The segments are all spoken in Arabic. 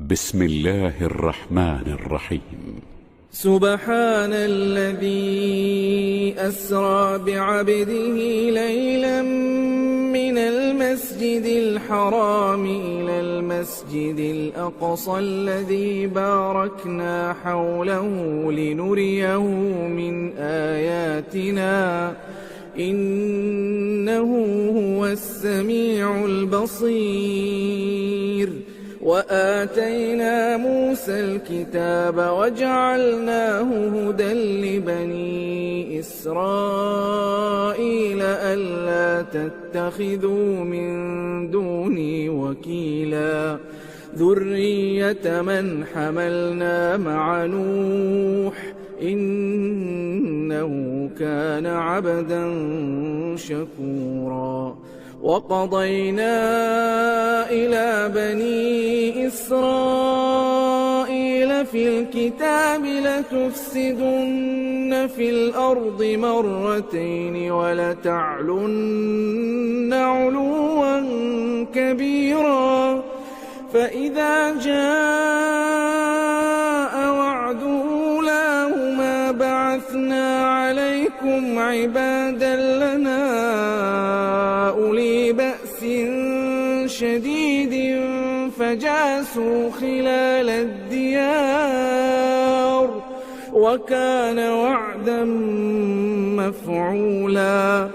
بسم الله الرحمن الرحيم. سبحان الذي أسرى بعبده ليلا من المسجد الحرام إلى المسجد الأقصى الذي باركنا حوله لنريه من آياتنا إنه هو السميع البصير. وآتينا موسى الكتاب وجعلناه هدى لبني إسرائيل ألا تتخذوا من دوني وكيلا ذرية من حملنا مع نوح إنه كان عبدا شكورا. وقضينا إلى بني إسرائيل في الكتاب لتفسدن في الأرض مرتين ولتعلن علوا كبيرا. فإذا جاء وعد أولاهما بعثنا عليكم عبادا لنا أولي بأس شديد فجاسوا خلال الديار وكان وعدا مفعولا.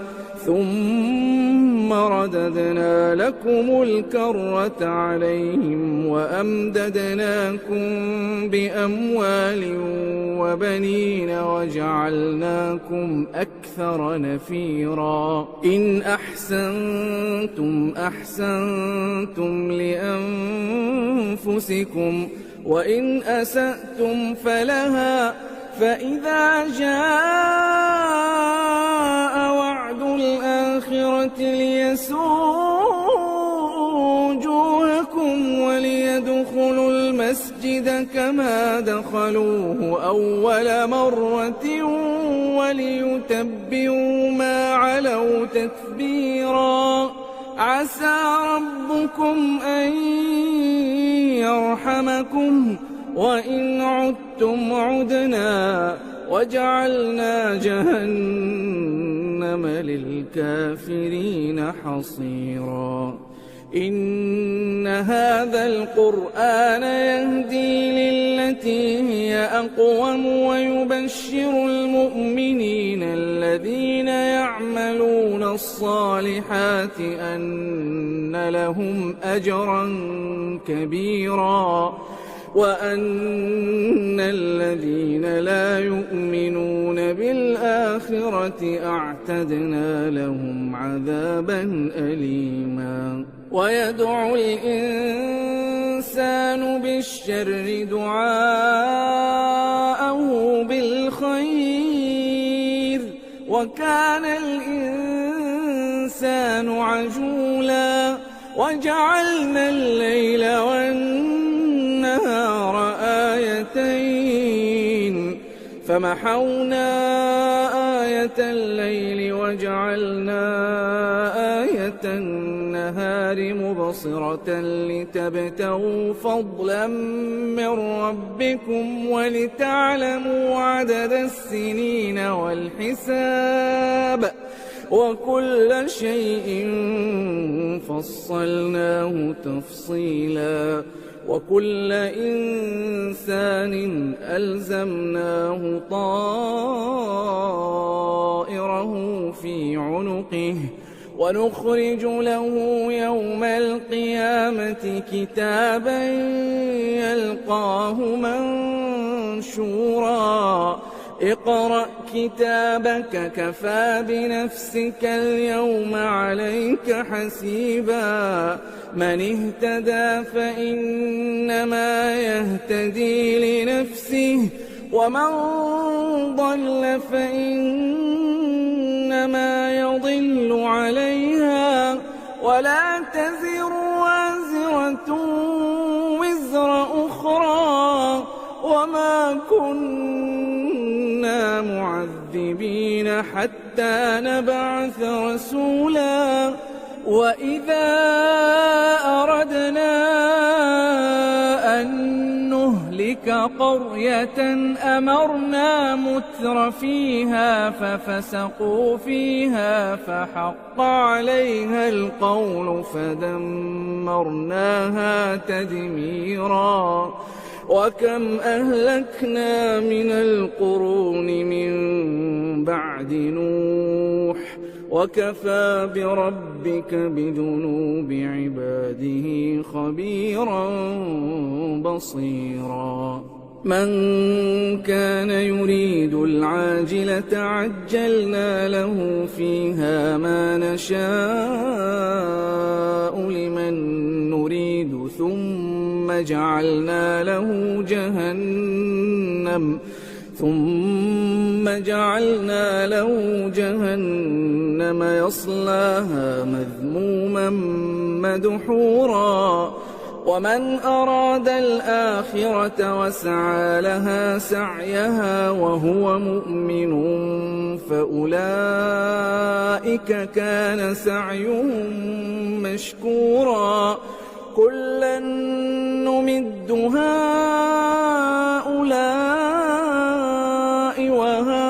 ثم رددنا لكم الكرة عليهم وأمددناكم بأموال وبنين وجعلناكم أكثر نفيرا. إن أحسنتم أحسنتم لأنفسكم وإن أسأتم فلها. فإذا جاء وعد الآخرة ليسوءوا وجوهكم وليدخلوا المسجد كما دخلوه أول مرة وليتبروا ما علوا تتبيرا. عسى ربكم أن يرحمكم وإن عدتم عدنا وجعلنا جهنم للكافرين حصيرا. إن هذا القرآن يهدي للتي هي أقوم ويبشر المؤمنين الذين يعملون الصالحات أن لهم أجرا كبيرا وأن الذين لا يؤمنون بالآخرة أعتدنا لهم عذابا أليما. ويدعو الإنسان بالشر دعاءه بالخير وكان الإنسان عجولا. وجعلنا الليل والنهار آيتين فمحونا آية الليل وجعلنا آية النهار مبصرة لتبتغوا فضلا من ربكم ولتعلموا عدد السنين والحساب وكل شيء فصلناه تفصيلا. وكل إنسان ألزمناه طائره في عنقه ونخرج له يوم القيامة كتابا يلقاه منشورا. اقرأ كتابك كفى بنفسك اليوم عليك حسيبا. من اهتدى فإنما يهتدي لنفسه ومن ضل فإنما يضل عليها ولا تزر وازرة وزر أخرى وما كنا معذبين حتى نبعث رسولا. وإذا أردنا أن ربك قرية أمرنا متر فيها ففسقوا فيها فحق عليها القول فدمرناها تدميرا وكم أهلكنا من القرون من بعد نوح وكفى بربك بذنوب عباده خبيرا بصيرا من كان يريد العاجلة عجلنا له فيها ما نشاء لمن نريد ثم جعلنا له جهنم يصلاها مذموما مدحورا ومن أراد الآخرة وسعى لها سعيها وهو مؤمن فأولئك كان سعيهم مشكورا كلا نمد هؤلاء وهؤلاء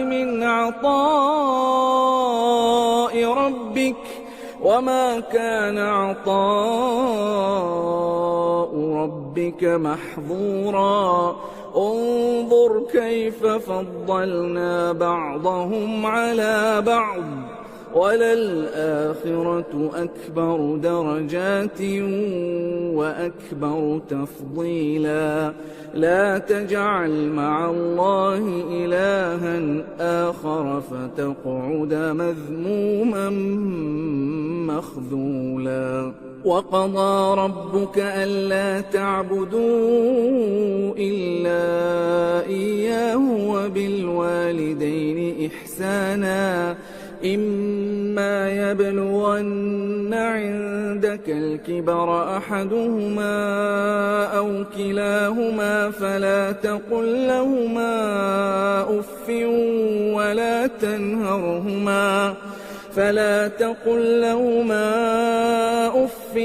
من عطاء ربك وما كان عطاء ربك محظورا انظر كيف فضلنا بعضهم على بعض وللآخرة أكبر درجات وأكبر تفضيلا لا تجعل مع الله إلها آخر فتقعد مذموما مخذولا وقضى ربك ألا تعبدوا إلا إياه وبالوالدين إحسانا إما يبلغن عندك الكبر أحدهما أو كلاهما فلا تقل لهما أف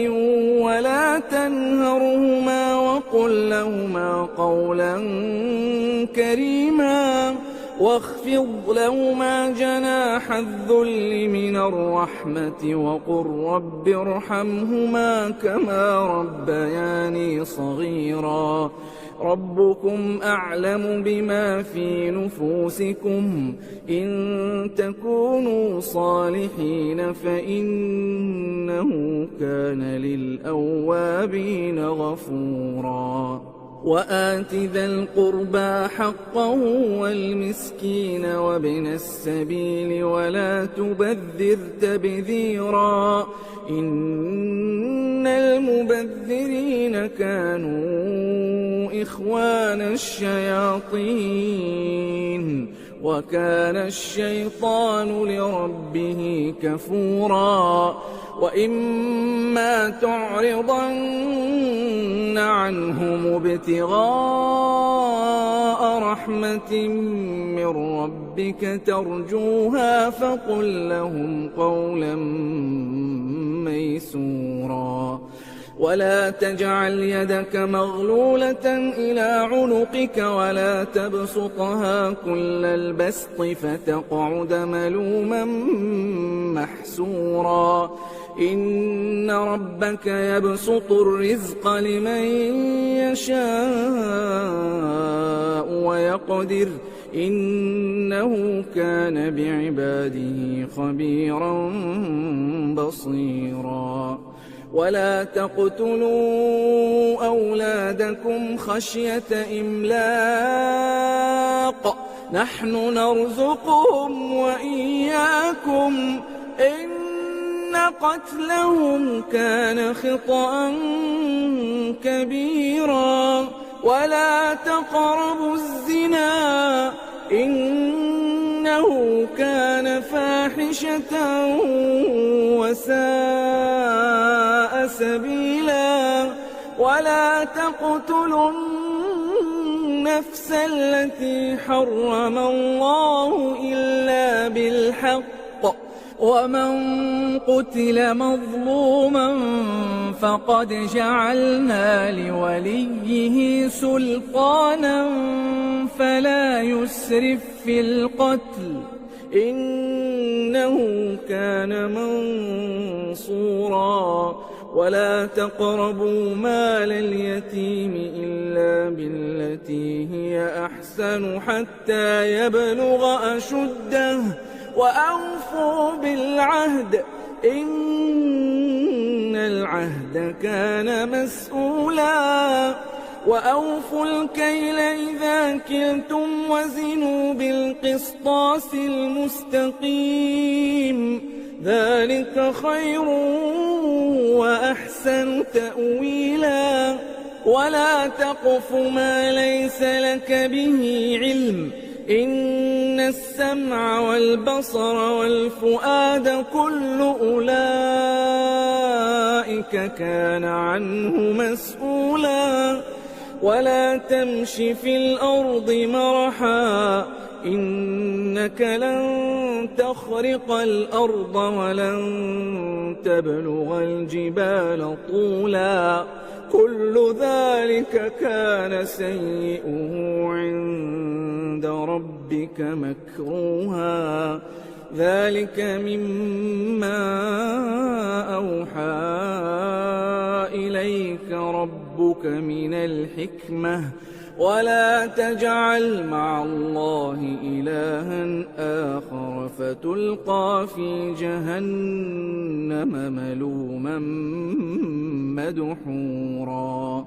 ولا تنهرهما وقل لهما قولا كريما واخفض لهما جناح الذل من الرحمة وقل رب ارحمهما كما ربياني صغيرا ربكم أعلم بما في نفوسكم إن تكونوا صالحين فإنه كان للأوابين غفورا وآت ذا القربى حقه والمسكين وابن السبيل ولا تبذر تبذيرا إن المبذرين كانوا إخوان الشياطين وكان الشيطان لربه كفورا وإما تعرضن عنهم ابتغاء رحمة من ربك ترجوها فقل لهم قولا ميسورا ولا تجعل يدك مغلولة إلى عنقك ولا تبسطها كل البسط فتقعد ملوما محسورا إن ربك يبسط الرزق لمن يشاء ويقدر إنه كان بعباده خبيرا بصيرا ولا تقتلوا أولادكم خشية إملاق نحن نرزقهم وإياكم إن قتلهم كان خطأ كبيرا ولا تقربوا الزنا إنه كان فاحشة وساء سبيلا ولا تقتلوا النفس التي حرم الله إلا بالحق ومن قتل مظلوما فقد جعلنا لوليه سلطانا فلا يسرف في القتل إنه كان منصورا ولا تقربوا مال اليتيم إلا بالتي هي أحسن حتى يبلغ أشده وأوفوا بالعهد إن العهد كان مسؤولا وأوفوا الكيل إذا كلتم وزنوا بالقسطاس المستقيم ذلك خير وأحسن تأويلا ولا تقف ما ليس لك به علم إن السمع والبصر والفؤاد كل أولئك كان عنه مسؤولا ولا تمش في الأرض مرحا إنك لن تخرق الأرض ولن تبلغ الجبال طولا كل ذلك كان سيئه عند ربك مكروها ذلك مما أوحى إليك ربك من الحكمة ولا تجعل مع الله إلها آخر فتلقى في جهنم ملوما مدحورا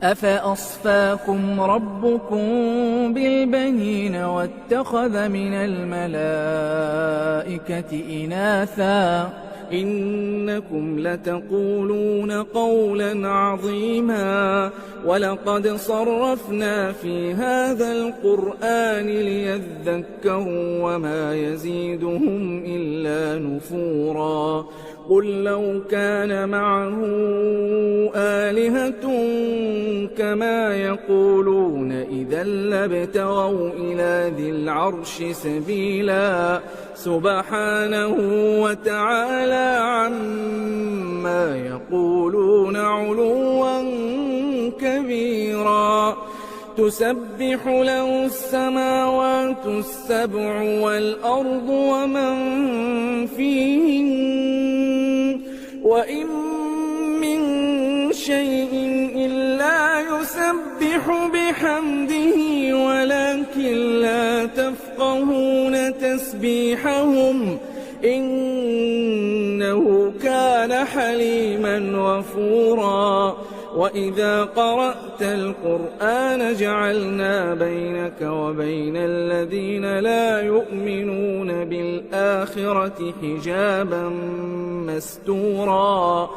أفأصفاكم ربكم بالبنين واتخذ من الملائكة إناثا إنكم لتقولون قولا عظيما ولقد صرفنا في هذا القرآن ليذكروا وما يزيدهم إلا نفورا قل لو كان معه آلهة كما يقولون إذا لابتغوا إلى ذي العرش سبيلا سبحانه وتعالى عما يقولون علوا كبيرا تسبح له السماوات السبع والأرض ومن فيهن وإن من شيء إلا يسبح بحمده ولكن لا تفقهون تسبيحهم إنه كان حليما غفورا وإذا قرأت القرآن جعلنا بينك وبين الذين لا يؤمنون بالآخرة حجابا مستورا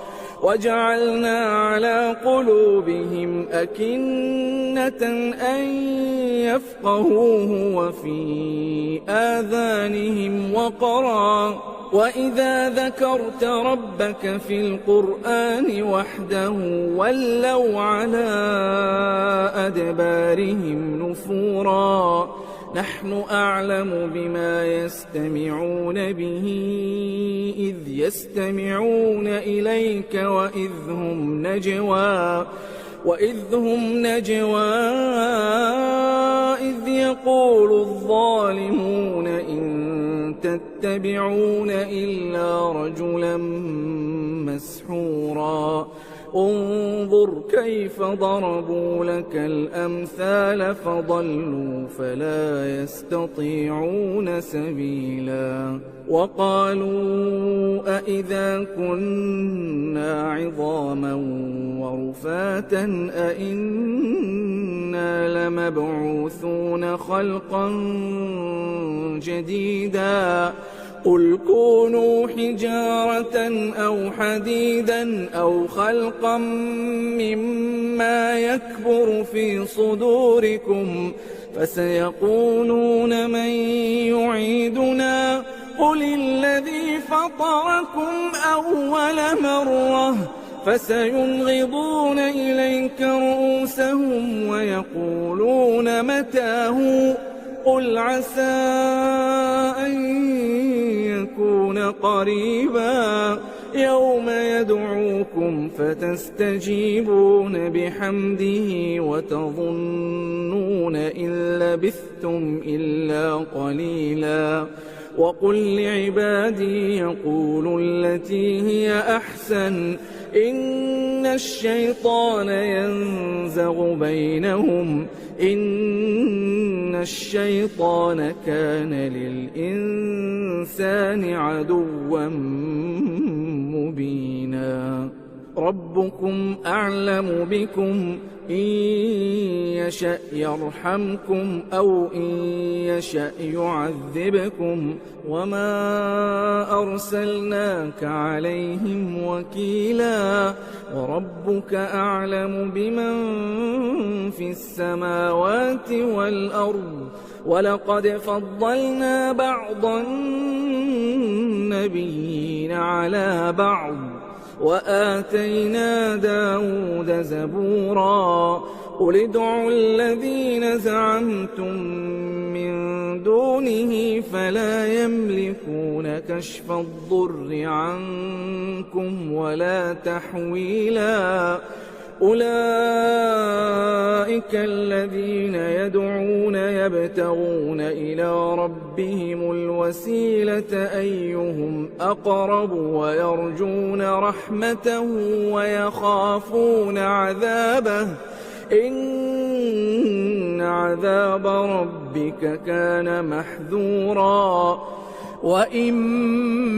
وجعلنا على قلوبهم أكنة أن يفقهوه وفي آذانهم وقرا وإذا ذكرت ربك في القرآن وحده ولوا على أدبارهم نفورا نحن أعلم بما يستمعون به إذ يستمعون إليك وإذ هم نجوى إذ يقول الظالمون إن تتبعون إلا رجلا مسحورا انظر كيف ضربوا لك الأمثال فضلوا فلا يستطيعون سبيلا وقالوا أئذا كنا عظاما ورفاتا أئنا لمبعوثون خلقا جديدا قل كونوا حجارة أو حديدا أو خلقا مما يكبر في صدوركم فسيقولون من يعيدنا قل الذي فطركم أول مرة فسينغضون إليك رؤوسهم ويقولون متى هو قل عسى أن يكون تهلكون قريبا يوم يدعوكم فتستجيبون بحمده وتظنون إن لبثتم إلا قليلا وقل لعبادي يقولوا التي هي أحسن إن الشيطان ينزغ بينهم إن الشيطان كان للإنسان عدوا مبينا ربكم أعلم بكم إن يشأ يرحمكم أو إن يشأ يعذبكم وما أرسلناك عليهم وكيلا وربك أعلم بمن في السماوات والأرض ولقد فضلنا بعض النبيين على بعض وآتينا داود زبورا قل ادعوا الذين زعمتم من دونه فلا يملكون كشف الضر عنكم ولا تحويلا أولئك الذين يدعون يبتغون إلى ربهم الوسيلة أيهم أقرب ويرجون رحمته ويخافون عذابه إن عذاب ربك كان محذورا وإن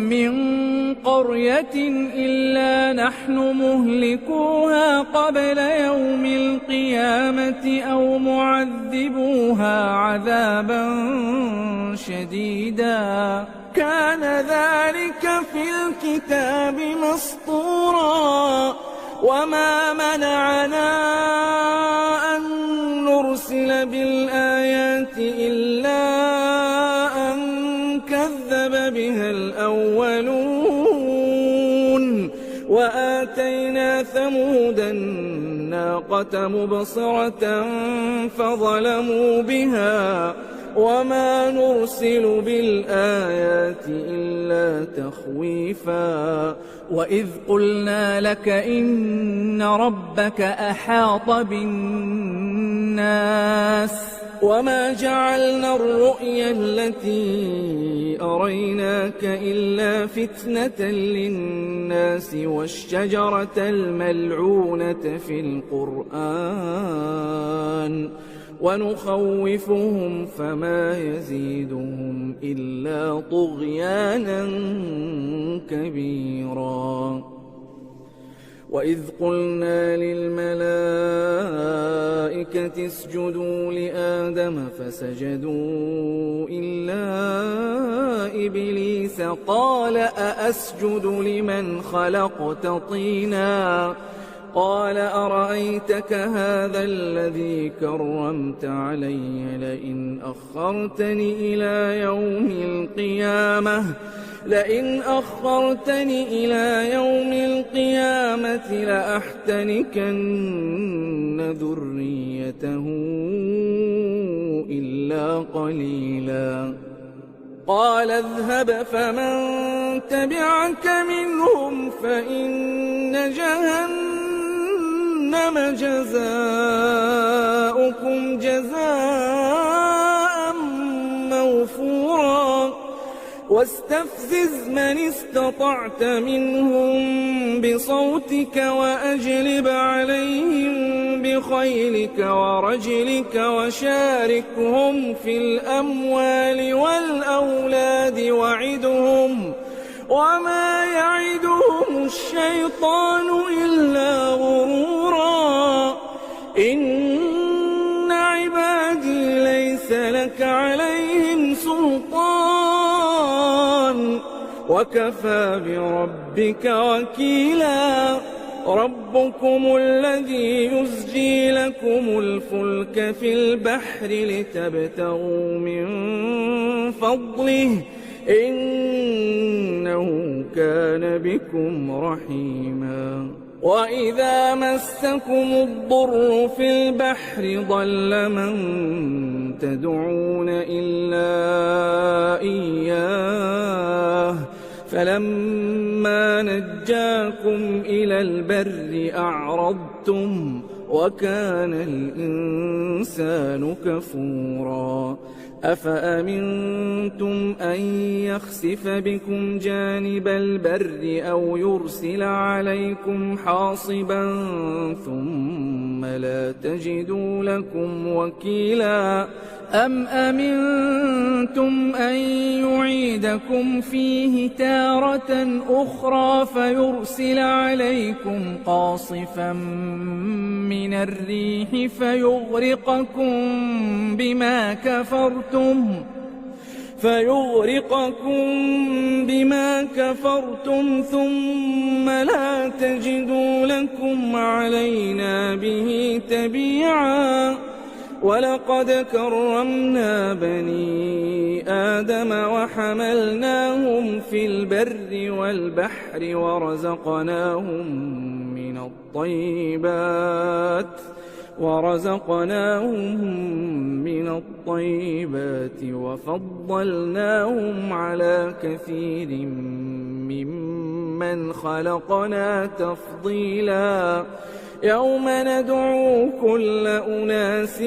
من قرية إلا نحن مهلكوها قبل يوم القيامة أو معذبوها عذابا شديدا كان ذلك في الكتاب مسطورا وما منعنا أن نرسل بالآيات إلا أن كذب بها الأولون وآتينا ثمود الناقة مبصرة فظلموا بها وما نرسل بالآيات إلا تخويفا وإذ قلنا لك إن ربك أحاط بالناس وما جعلنا الرؤيا التي أريناك إلا فتنة للناس والشجرة الملعونة في القرآن ونخوفهم فما يزيدهم إلا طغيانا كبيرا وإذ قلنا للملائكة اسجدوا لآدم فسجدوا إلا إبليس قال أأسجد لمن خلقت طينا قال أرأيتك هذا الذي كرمت علي لئن أخرتني إلى يوم القيامة لأحتنكن ذريته إلا قليلا قال اذهب فمن تبعك منهم فإن جهنم جزاؤكم جزاء موفورا واستفزز من استطعت منهم بصوتك وأجلب عليهم بخيلك ورجلك وشاركهم في الأموال والأولاد وعدهم وما يعدهم الشيطان إلا غرورا إن عبادي ليس لك عليهم سلطان وكفى بربك وكيلا ربكم الذي يزجي لكم الفلك في البحر لتبتغوا من فضله إنه كان بكم رحيما وإذا مسكم الضر في البحر ضل من تدعون إلا إياه فلما نجاكم إلى البر أعرضتم وكان الإنسان كفورا أفأمنتم أن يخسف بكم جانب البر أو يرسل عليكم حاصبا ثم لا تجدوا لكم وكيلا أم أمنتم أن يعيدكم فيه تارة أخرى فيرسل عليكم قاصفا من الريح فيغرقكم بما كفرتم ثم لا تجدوا لكم علينا به تبيعا ولقد كرمنا بني آدم وحملناهم في البر والبحر ورزقناهم من الطيبات وفضلناهم على كثير ممن خلقنا تفضيلا يوم ندعو كل أناس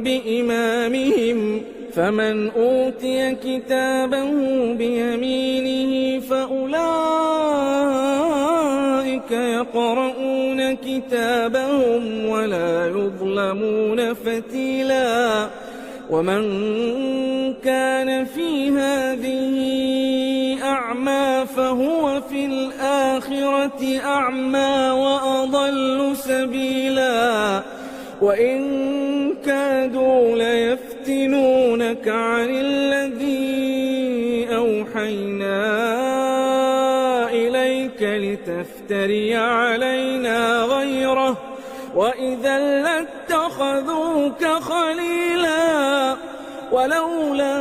بإمامهم فمن أوتي كتابه بيمينه فأولئك يقرؤون كتابهم ولا يظلمون فتيلا ومن كان في هذه أعمى فهو في الآخرة أعمى وأضل سبيلا وإن كادوا ليفتنونك عن الذي أوحينا إليك لتفتري علينا غيره وإذا لاتخذوك خليلا ولولا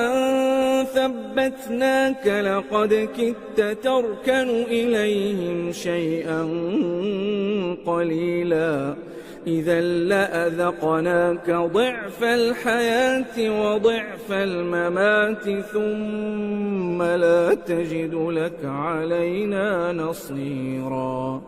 أن ثبتناك لقد كدت تركن إليهم شيئا قليلا إذا لأذقناك ضعف الحياة وضعف الممات ثم لا تجد لك علينا نصيرا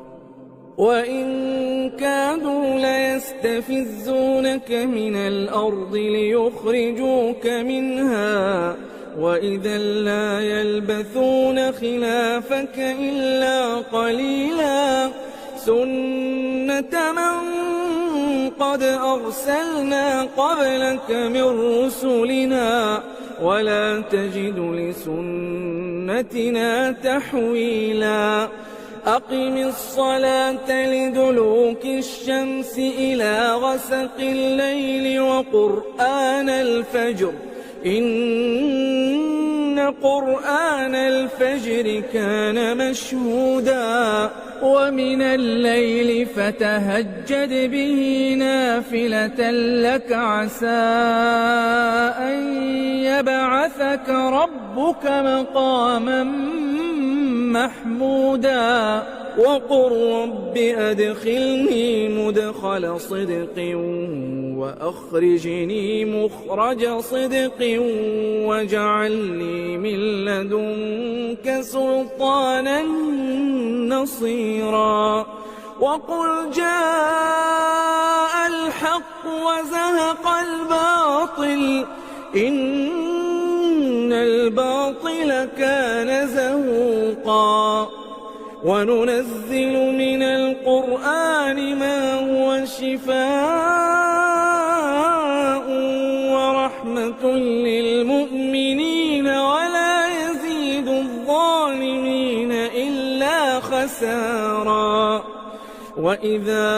وإن كادوا ليستفزونك من الأرض ليخرجوك منها وإذا لا يلبثون خلافك إلا قليلا سنة من قد أرسلنا قبلك من رسلنا ولا تجد لسنتنا تحويلا أقم الصلاة لدلوك الشمس إلى غسق الليل وقرآن الفجر إن قرآن الفجر كان مشهودا ومن الليل فتهجد به نافلة لك عسى أن يبعثك ربك مقاما محمودا وقل رب أدخلني مدخل صدق وأخرجني مخرج صدق واجعل لي من لدنك سلطانا نصيرا وقل جاء الحق وزهق الباطل إن الباطل كان زهوقا وننزل من القرآن ما هو شفاء ورحمة للمؤمنين ولا يزيد الظالمين إلا خسارا وإذا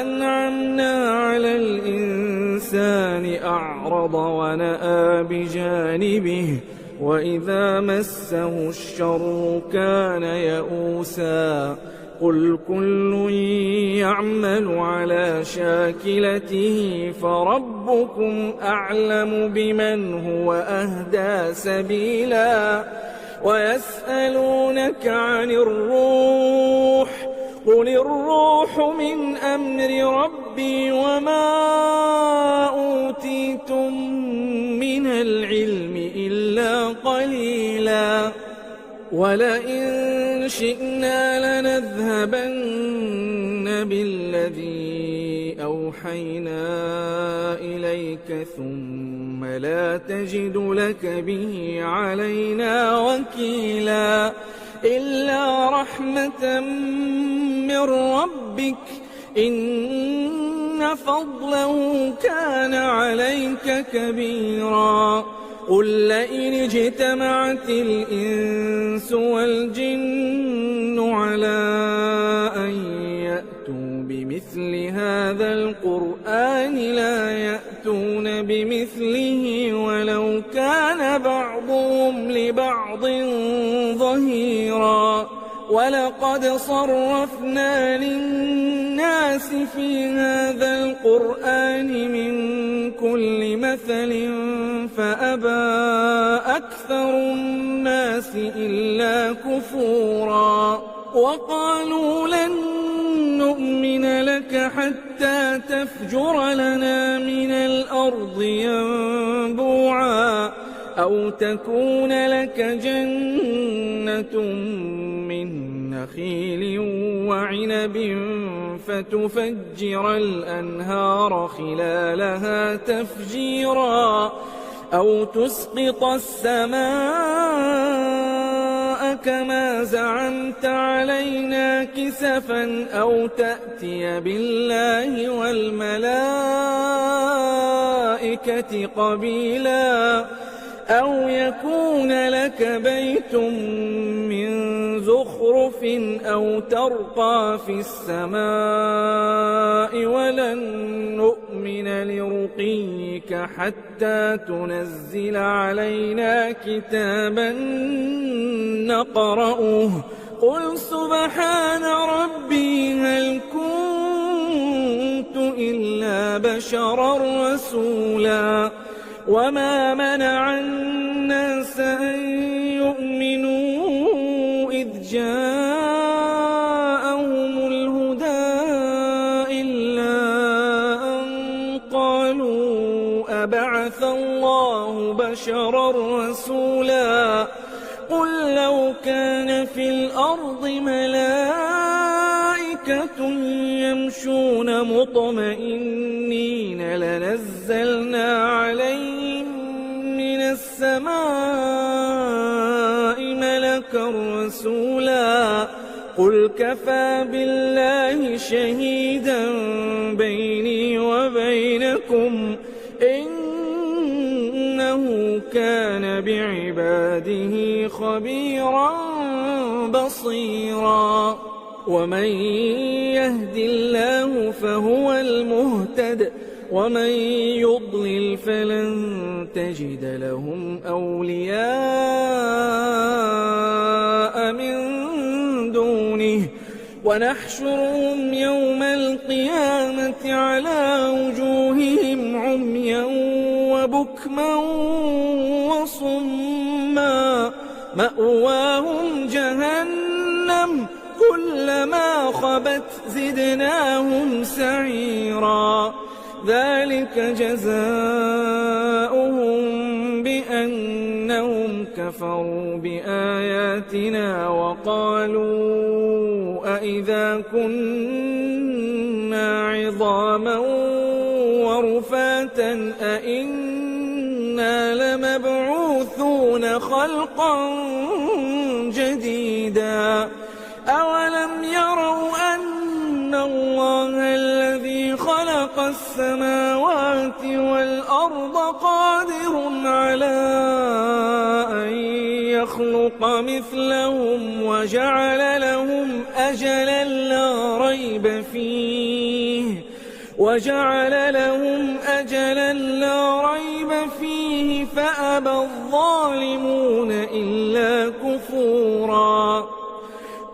أنعمنا على الإنسان أعرض ونأى بجانبه وإذا مسه الشر كان يئوسا قل كل يعمل على شاكلته فربكم أعلم بمن هو أهدى سبيلا ويسألونك عن الروح قل الروح من أمر ربي وما أوتيتم من العلم إلا قليلا ولئن شئنا لنذهبن بالذي أوحينا إليك ثم لا تجد لك به علينا وكيلا إلا رحمة من ربك إن فضله كان عليك كبيرا قل لئن اجتمعت الإنس والجن على أن يأتوا بمثل هذا القرآن لا يأتون بمثله ولو كان بعضهم لبعض ظهيرا ولقد صرفنا للناس في هذا القرآن من كل مثل فأبى أكثر الناس إلا كفورا وقالوا لن نؤمن لك حتى تفجر لنا من الأرض ينبوعا أو تكون لك جنة من نخيل وعنب فتفجر الأنهار خلالها تفجيرا أو تسقط السماء كما زعمت علينا كسفا أو تأتي بالله والملائكة قبيلا أو يكون لك بيت من زخرف أو ترقى في السماء ولن نؤمن لرقيك حتى تنزل علينا كتابا نقرأه قل سبحان ربي هل كنت إلا بشرا رسولا وما منع الناس أن يؤمنوا إذ جاءهم الهدى إلا أن قالوا أبعث الله بشرا رسولا قل لو كان في الأرض ملائكة يمشون مطمئنين لنزلنا عليهم من السماء ملكا رسولا قل كفى بالله شهيدا بيني وبينكم إنه كان بعباده خبيرا بصيرا ومن يهد الله فهو المهتد ومن يضلل فلن تجد لهم أولياء من دونه ونحشرهم يوم القيامة على وجوههم عميا وبكما وصما مأواهم جهنم كلما خبت زدناهم سعيرا ذلك جزاؤهم بأنهم كفروا بآياتنا وقالوا أئذا كنا عظاما ورفاتا أئنا لمبعوثون خلقا جديدا أولم يروا أن الله الذي خلق السماوات والأرض قادر على أن يخلق مثلهم وجعل لهم أجلا لا ريب فيه فأبى الظالمون إلا كفورا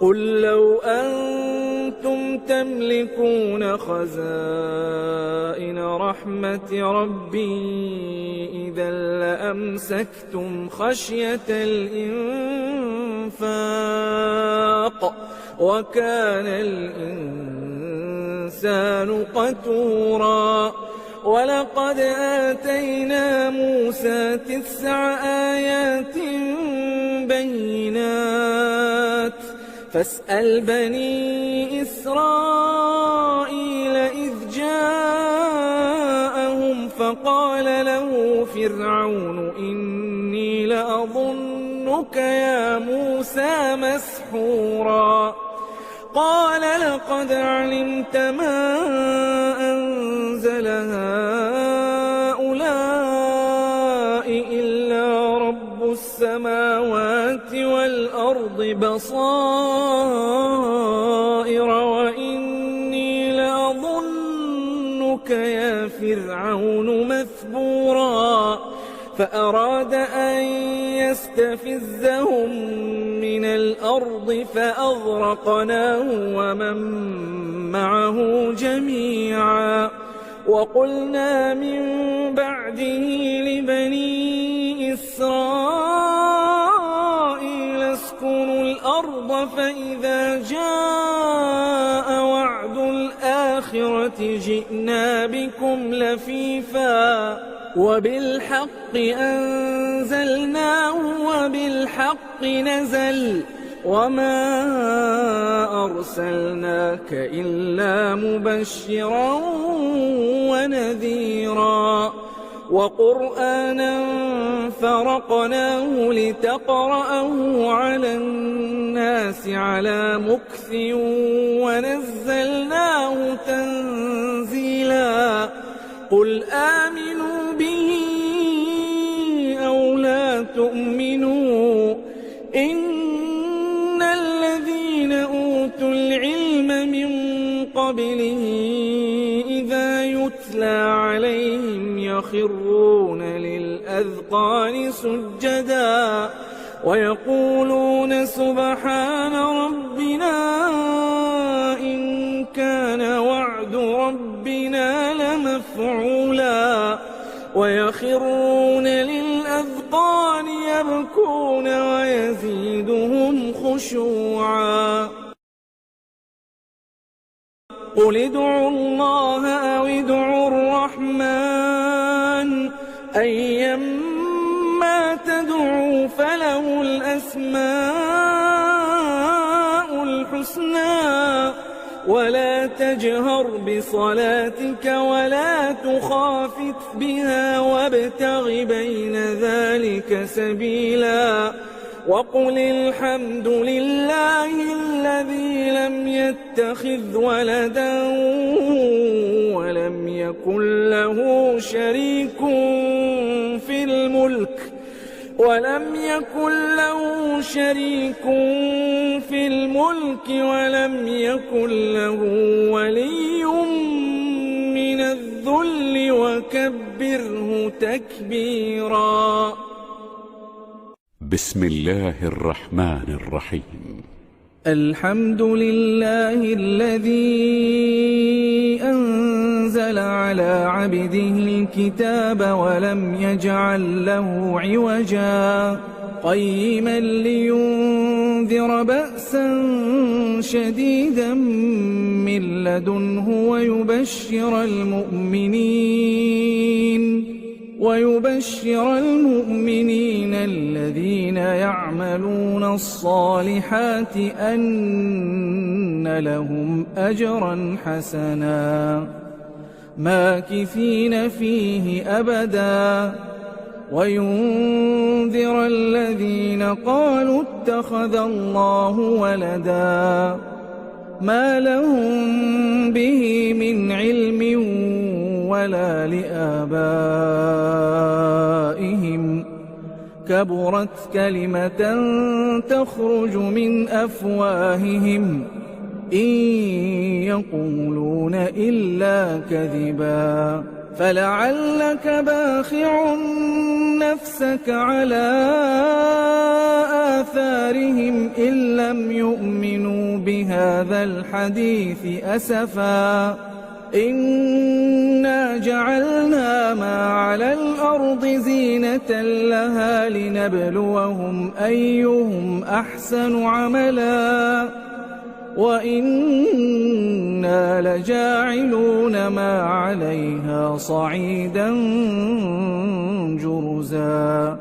قل لو أنتم تملكون خزائن رحمة ربي إذا لأمسكتم خشية الإنفاق وكان الإنسان قتورا ولقد آتينا موسى 9 آيات بينات فاسأل بني إسرائيل إذ جاءهم فقال له فرعون إني لأظنك يا موسى مسحورا قال لقد علمت ما أنزل هؤلاء إلا رب السماوات والأرض بصائر وإني لأظنك يا فرعون مثبورا فأراد أن يستفزهم من الأرض فأغرقناه ومن معه جميعا وقلنا من بعده لبني إسرائيل اسكنوا الأرض فإذا جاء وعد الآخرة جئنا بكم لفيفا وبالحق أنزلناه وبالحق نزل وما أرسلناك إلا مبشرا ونذيرا وقرآنا فرقناه لتقرأه على الناس على مكث ونزلناه تنزيلا قل آمنوا به أو لا تؤمنوا إن الذين أوتوا العلم من قبله إذا يتلى عليهم يخرون للأذقان سجدا ويقولون سبحان ربنا إن كان وعد ربنا لمفعولا ويخرون للأذقان يبكون ويزيدهم خشوعا قل ادعوا الله أو ادعوا الرحمن أيما تدعوا فله الأسماء الحسنى ولا تجهر بصلاتك ولا تخافت بها وابتغ بين ذلك سبيلا وقل الحمد لله الذي لم يتخذ ولدا ولم يكن له شريك في الملك ولم يكن له ولي من الذل وكبره تكبيرا بسم الله الرحمن الرحيم الحمد لله الذي أنزل على عبده الكتاب ولم يجعل له عوجا قيما لينذر بأسا شديدا من لدنه ويبشر المؤمنين الذين يعملون الصالحات أن لهم أجرا حسنا ماكثين فيه أبدا وينذر الذين قالوا اتخذ الله ولدا ما لهم به من علم ولا لآبائهم كبرت كلمة تخرج من أفواههم إن يقولون إلا كذبا فلعلك باخع نفسك على آثارهم إن لم يؤمنوا بهذا الحديث أسفا إنا جعلنا ما على الأرض زينة لها لنبلوهم أيهم أحسن عملا وإنا لجاعلون ما عليها صعيدا جرزا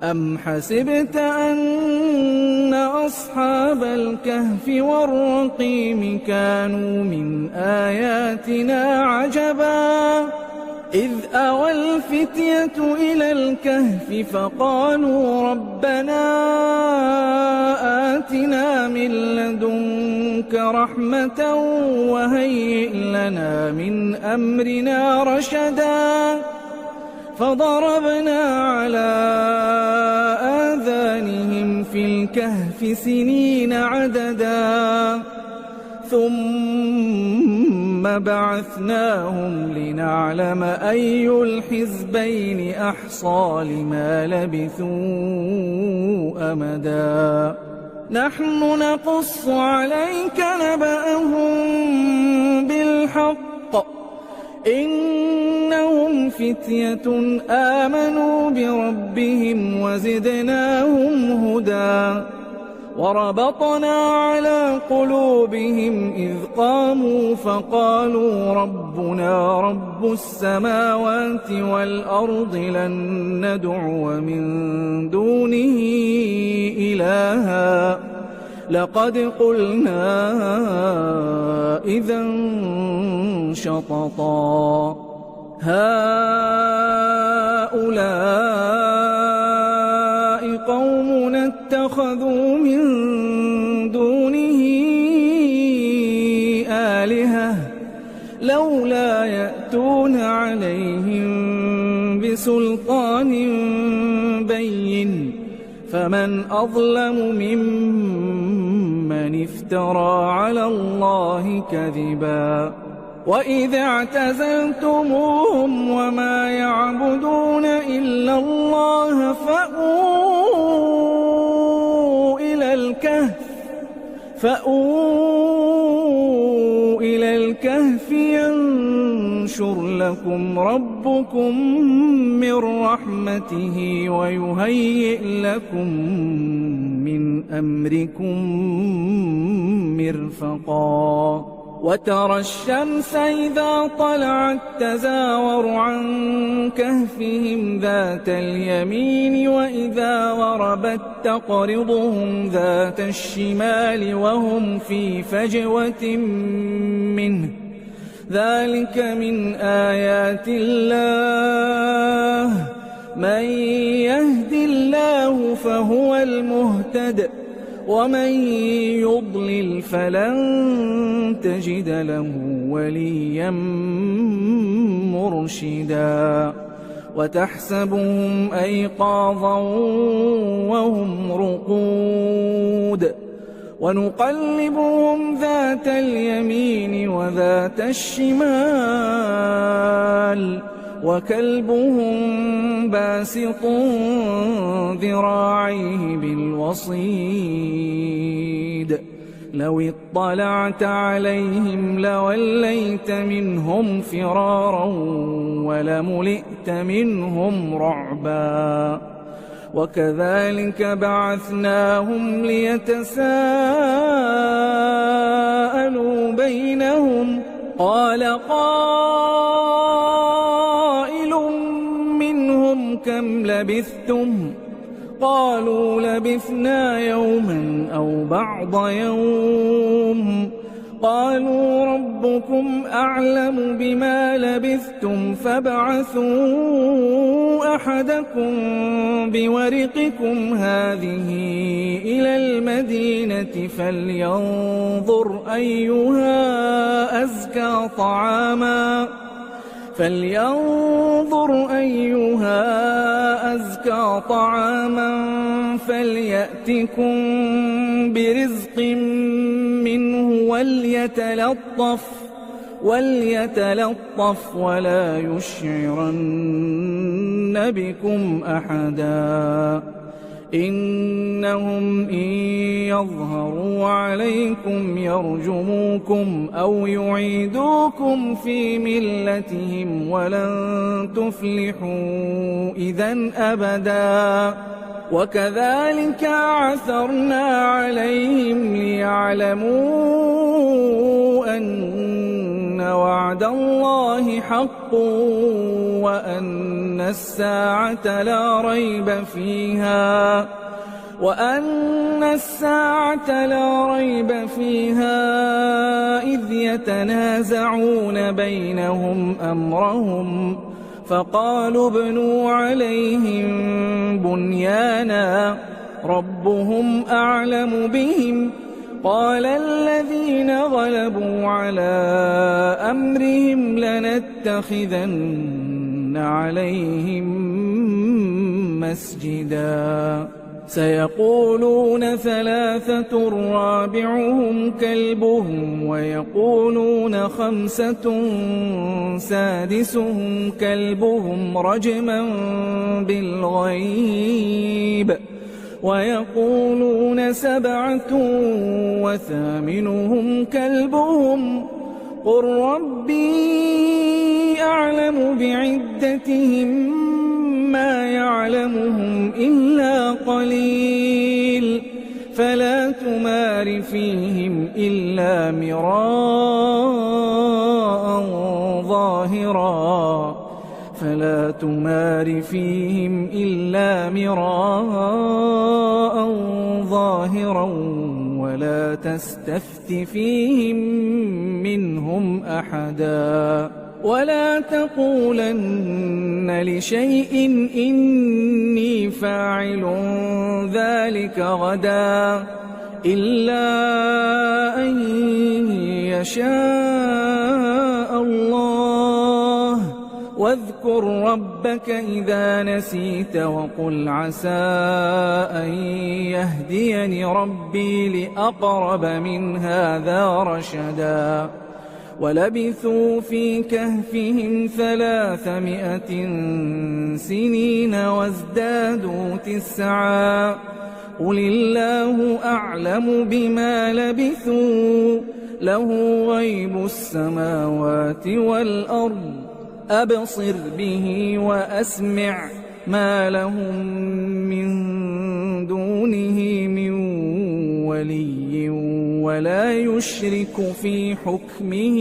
أم حسبت أن أصحاب الكهف والرقيم كانوا من آياتنا عجبا إذ أوى الفتية إلى الكهف فقالوا ربنا آتنا من لدنك رحمة وهيئ لنا من أمرنا رشدا فضربنا على آذانهم في الكهف سنين عددا ثم بعثناهم لنعلم أي الحزبين أحصى لما لبثوا أمدا نحن نقص عليك نبأهم بالحق إنهم فتية آمنوا بربهم وزدناهم هدى وربطنا على قلوبهم إذ قاموا فقالوا ربنا رب السماوات والأرض لن ندعو من دونه إلها لقد قلنا إذا شططا هؤلاء قومنا اتخذوا من دونه آلهة لولا يأتون عليهم بسلطان بين فمن أظلم ممن افترى على الله كذبا وإذا اعتزلتموهم وما يعبدون إلا الله فأووا إلى الكهف ينشر لكم ربكم من رحمته ويهيئ لكم من أمركم مرفقا وترى الشمس إذا طلعت تزاور عن كهفهم ذات اليمين وإذا غربت تقرضهم ذات الشمال وهم في فجوة منه ذلك من آيات الله من يهد الله فهو المهتد ومن يضلل فلن تجد له وليا مرشدا وتحسبهم أيقاظا وهم رقود ونقلبهم ذات اليمين وذات الشمال وكلبهم باسط ذراعيه بالوصيد لو اطلعت عليهم لوليت منهم فرارا ولملئت منهم رعبا وكذلك بعثناهم ليتساءلوا بينهم قال قائل منهم كم لبثتم قالوا لبثنا يوما أو بعض يوم قالوا ربكم أعلم بما لبثتم فابعثوا أحدكم بورقكم هذه إلى المدينة فلينظر أيها أزكى طعاما فليأتكم برزق منه وليتلطف ولا يشعرن بكم أحدا إنهم إن يظهروا عليكم يرجموكم أو يعيدوكم في ملتهم ولن تفلحوا إذا أبدا وكذلك عثرنا عليهم ليعلموا أن وعد الله حق وأن الساعة لا ريب فيها إذ يتنازعون بينهم أمرهم فقالوا ابنوا عليهم بنيانا ربهم أعلم بهم قال الذين غلبوا على أمرهم لنتخذن عليهم مسجدا سيقولون 3 رابعهم كلبهم ويقولون 5 سادسهم كلبهم رجما بالغيب ويقولون 7 وثامنهم كلبهم قل ربي أعلم بعدتهم ما يعلمهم إلا قليل فلا تمار فيهم إلا مراء ظاهرا ولا تستفت فيهم منهم أحدا ولا تقولن لشيء إني فاعل ذلك غدا إلا أن يشاء الله واذكر ربك إذا نسيت وقل عسى أن يهديني ربي لأقرب من هذا رشدا ولبثوا في كهفهم 300 سنين وازدادوا 9 قل الله أعلم بما لبثوا له غيب السماوات والأرض أبصر به وأسمع ما لهم من دونه من ولي ولا يشرك في حكمه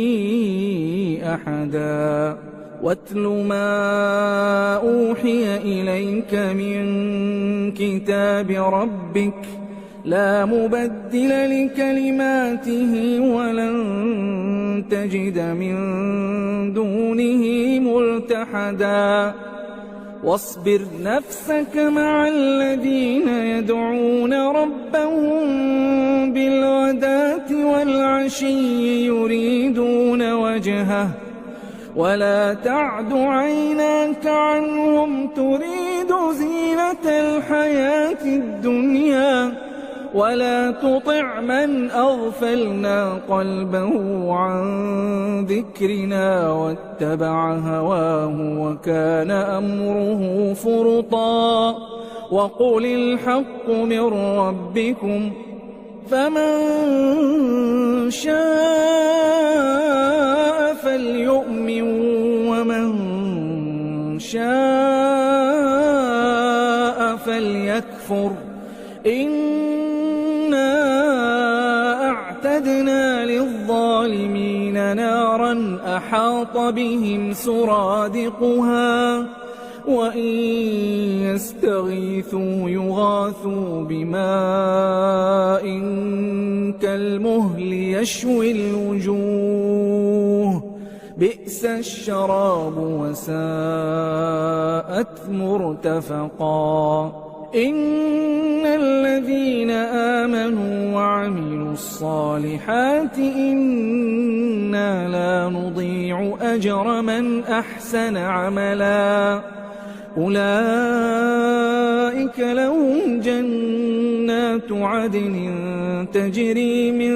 أحدا واتل ما أوحي إليك من كتاب ربك لا مبدل لكلماته ولن تجد من دونه ملتحدا واصبر نفسك مع الذين يدعون ربهم بالغداة والعشي يريدون وجهه ولا تعد عيناك عنهم تريد زينة الحياة الدنيا ولا تطع من أغفلنا قلبه عن ذكرنا واتبع هواه وكان أمره فرطا وقل الحق من ربكم فمن شاء فليؤمن ومن شاء فليكفر إنا أعتدنا للظالمين نارا أحاط بهم سرادقها وإن يستغيثوا يغاثوا بماء كالمهل يشوي الوجوه بئس الشراب وساءت مرتفقا إن الذين آمنوا وعملوا الصالحات إنا لا نضيع أجر من أحسن عملا أولئك لهم جنات عدن تجري من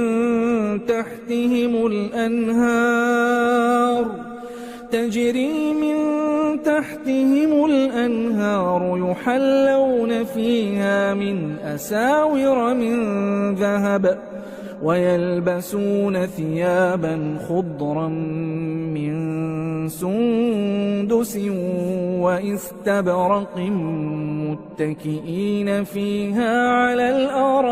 تحتهم الأنهار يحلون فيها من أساور من ذهب ويلبسون ثيابا خضرا من سندس وإستبرق متكئين فيها على الأرائك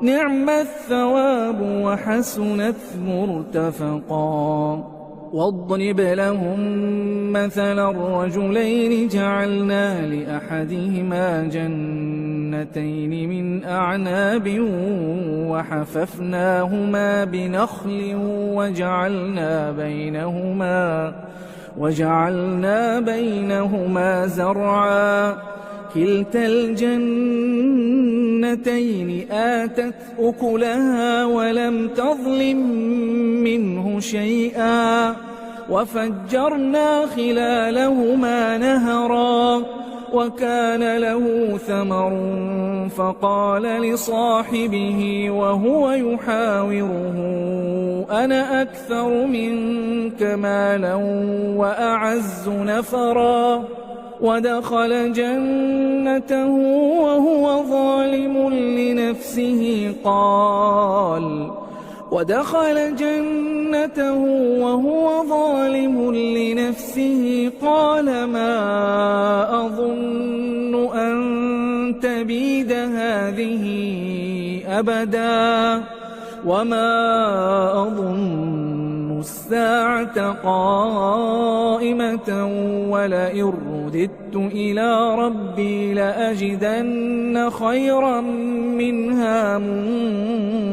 نعم الثواب وحسنت مرتفقا. واضرب لهم مثلا الرجلين جعلنا لأحدهما جنتين من أعناب وحففناهما بنخل وجعلنا بينهما زرعا كلتا الجنتين آتت أكلها ولم تظلم منه شيئا وفجرنا خلالهما نهرا وكان له ثمر فقال لصاحبه وهو يحاوره أنا أكثر منك مالا وأعز نفرا ودخل جنته وهو ظالم لنفسه قال ما أظن أن تبيد هذه أبدا وما أظن الساعة قائمة ولئن رددت إلى ربي لأجدن خيرا منها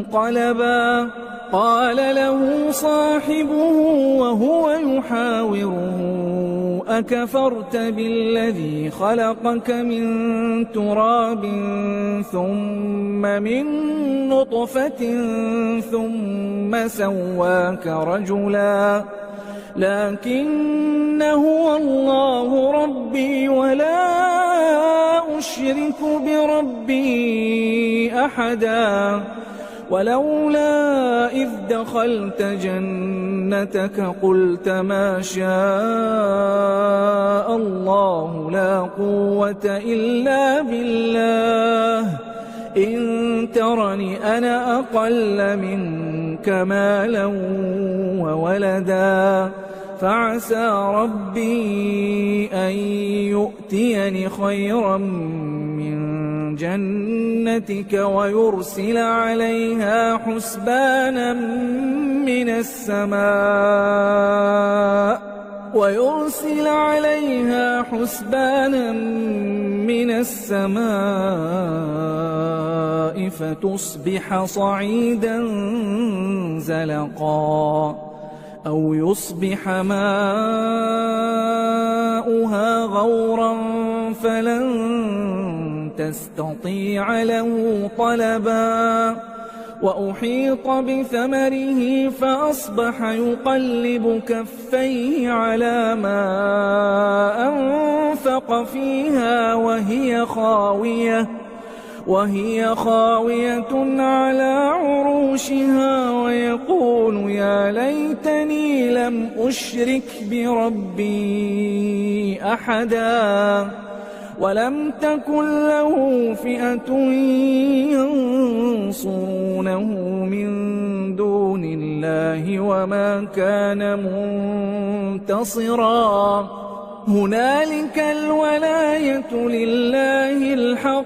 منقلبا. قال له صاحبه وهو يحاوره أكفرت بالذي خلقك من تراب ثم من نطفة ثم سواك رجلا لكن هو الله ربي ولا أشرك بربي أحدا. ولولا إذ دخلت جنتك قلت ما شاء الله لا قوة إلا بالله إن ترني أنا أقل منك مالا وولدا فعسى ربي أن يؤتيني خيرا من جنتك ويرسل عليها حسبانا من السماء فتصبح صعيدا زلقا أو يصبح ماؤها غورا فلن تستطيع له طلبا. وأحيط بثمره فأصبح يقلب كفيه على ما أنفق فيها وهي خاوية على عروشها ويقول يا ليتني لم أشرك بربي أحدا. ولم تكن له فئة ينصرونه من دون الله وما كان منتصرا. هنالك الولاية لله الحق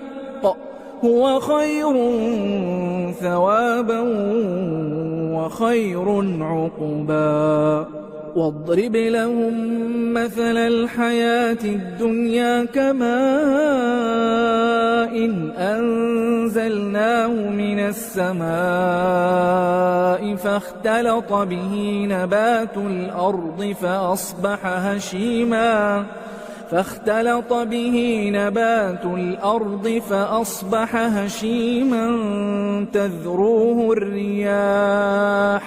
هو خير ثوابا وخير عقبا. واضرب لهم مثل الحياة الدنيا كماء أنزلناه من السماء فاختلط به نبات الأرض فأصبح هشيما تذروه الرياح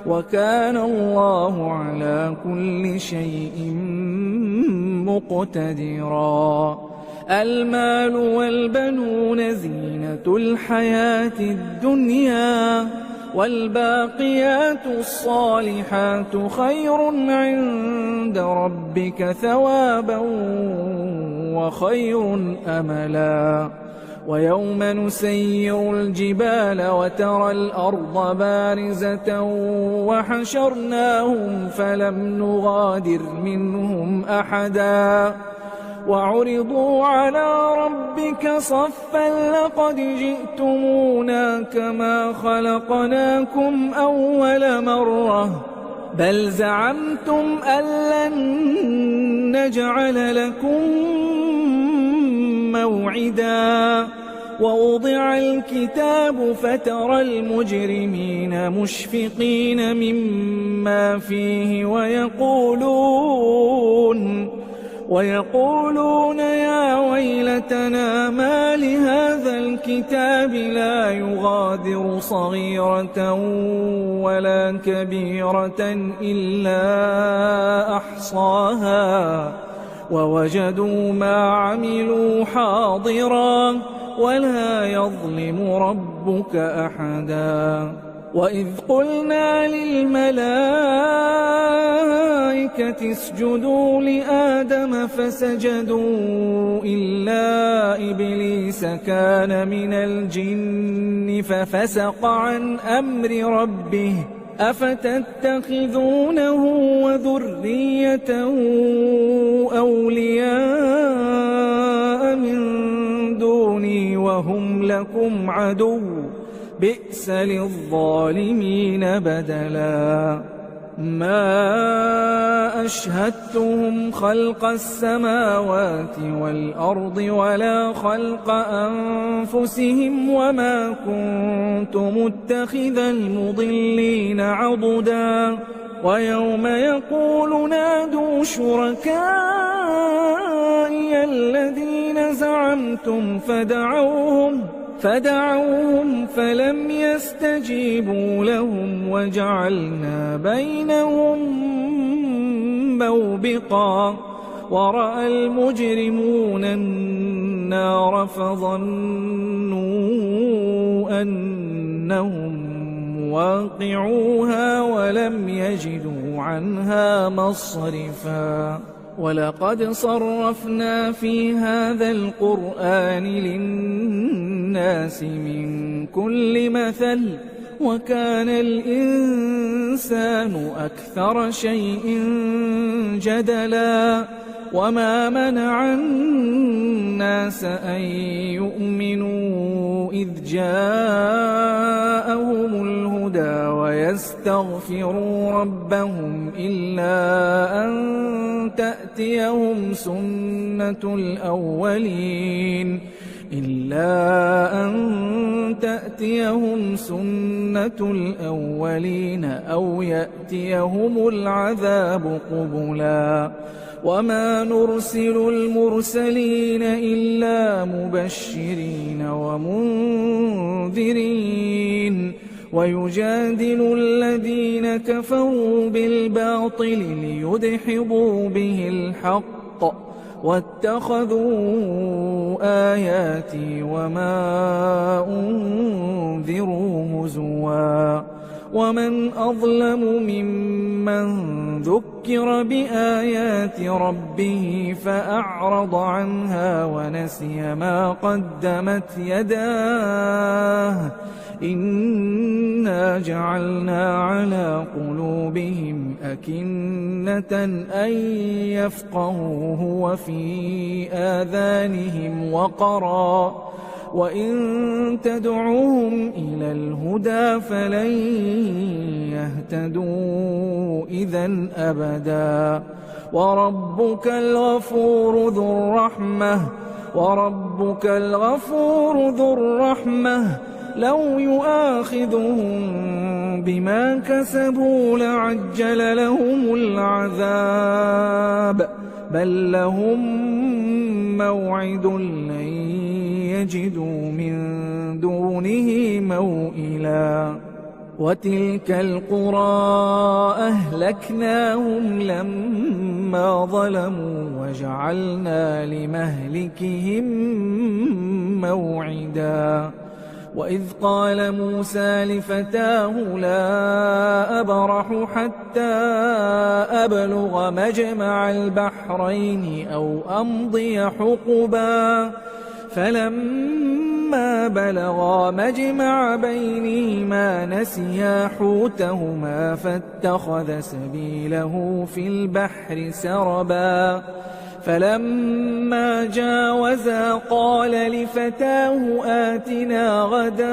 وكان الله على كل شيء مقتدرا. المال والبنون زينة الحياة الدنيا والباقيات الصالحات خير عند ربك ثوابا وخير أملا. ويوم نسير الجبال وترى الأرض بارزة وحشرناهم فلم نغادر منهم أحدا وعرضوا على ربك صفا لقد جئتمونا كما خلقناكم أول مرة بل زعمتم أن لن نجعل لكم موعدا ووضع الكتاب فترى المجرمين مشفقين مما فيه ويقولون يا ويلتنا ما لهذا الكتاب لا يغادر صغيرة ولا كبيرة إلا أحصاها ووجدوا ما عملوا حاضرا ولا يظلم ربك أحدا وإذ قلنا للملائكة اسجدوا لآدم فسجدوا إلا إبليس كان من الجن ففسق عن أمر ربه أفتتخذونه وذريته أولياء من دوني وهم لكم عدو بئس للظالمين بدلا ما أشهدتهم خلق السماوات والأرض ولا خلق أنفسهم وما كنت متخذ المضلين عضدا ويوم يقول نادوا شركائي الذين زعمتم فدعوهم فلم يستجيبوا لهم وجعلنا بينهم موبقا ورأى المجرمون النار فظنوا أنهم واقعوها ولم يجدوا عنها مصرفا ولقد صرفنا في هذا القرآن للناس من كل مثل وكان الإنسان أكثر شيء جدلا وما منع الناس أن يؤمنوا إذ جاءهم الهدى ويستغفروا ربهم إلا أن تأتيهم سنة الأولين أو يأتيهم العذاب قبلا وما نرسل المرسلين إلا مبشرين ومنذرين ويجادل الذين كفروا بالباطل ليدحضوا به الحق واتخذوا آياتي وما أنذروا هزوا ومن أظلم ممن ذكر بآيات ربه فأعرض عنها ونسي ما قدمت يداه إنا جعلنا على قلوبهم أكنة أن يفقهوه وفي آذانهم وقرا وإن تدعوهم إلى الهدى فلن يهتدوا إذا أبدا وربك الغفور ذو الرحمة لو يؤاخذهم بما كسبوا لعجل لهم العذاب بل لهم موعد لن يجدوا من دونه موئلا وتلك القرى أهلكناهم لما ظلموا وجعلنا لمهلكهم موعدا وإذ قال موسى لفتاه لا أبرح حتى أبلغ مجمع البحرين أو أمضي حقبا فلما فلما بلغا مجمع بينهما نسيا حوتهما فاتخذ سبيله في البحر سربا فلما جاوزا قال لفتاه آتنا غداءنا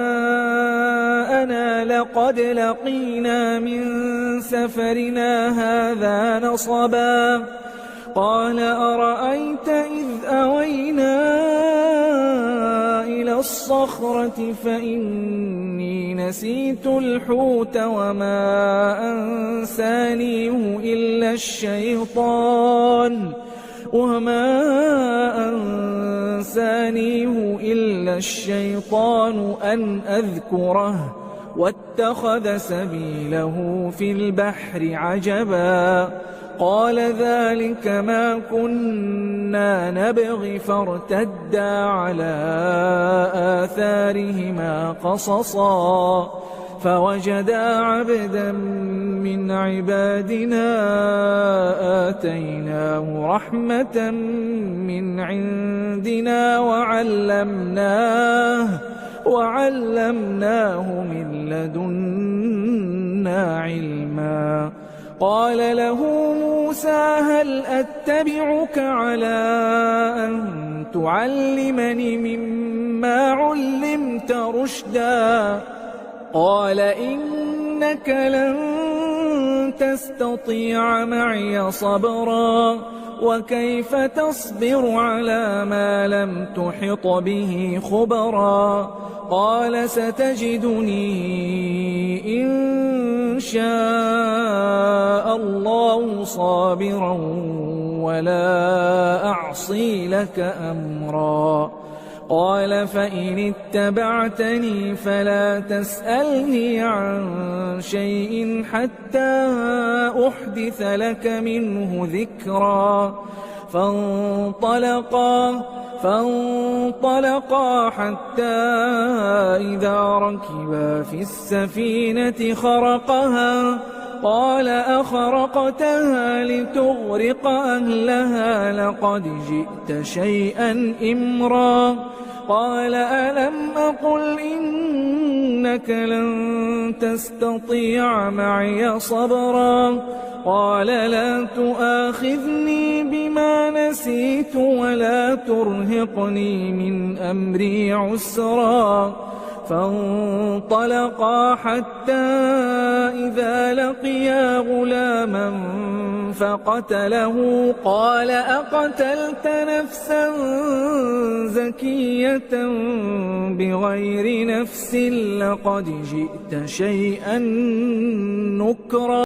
لقد لقينا من سفرنا هذا نصبا قال أرأيت إذ أوينا إلى الصخرة فإني نسيت الحوت وما أنسانيه إلا الشيطان أن أذكره واتخذ سبيله في البحر عجبا قال ذلك ما كنا نبغي فارتدا على آثارهما قصصا فوجدا عبدا من عبادنا آتيناه رحمة من عندنا وعلمناه من لدنا علما قال له موسى هل أتبعك على أن تعلمني مما علمت رشدا قال إنك لن تستطيع معي صبرا وكيف تصبر على ما لم تحط به خبرا قال ستجدني إن شاء الله صابرا ولا أعصي لك أمرا قال فإن اتبعتني فلا تسألني عن شيء حتى أحدث لك منه ذكرا فانطلقا حتى إذا ركبا في السفينة خرقها قال أخرقتها لتغرق أهلها لقد جئت شيئا إمرا قال ألم أقل إنك لن تستطيع معي صبرا قال لا تؤاخذني بما نسيت ولا ترهقني من أمري عسرا فانطلقا حتى إذا لقيا غلاما فقتله قال أقتلت نفسا زكية بغير نفس لقد جئت شيئا نكرا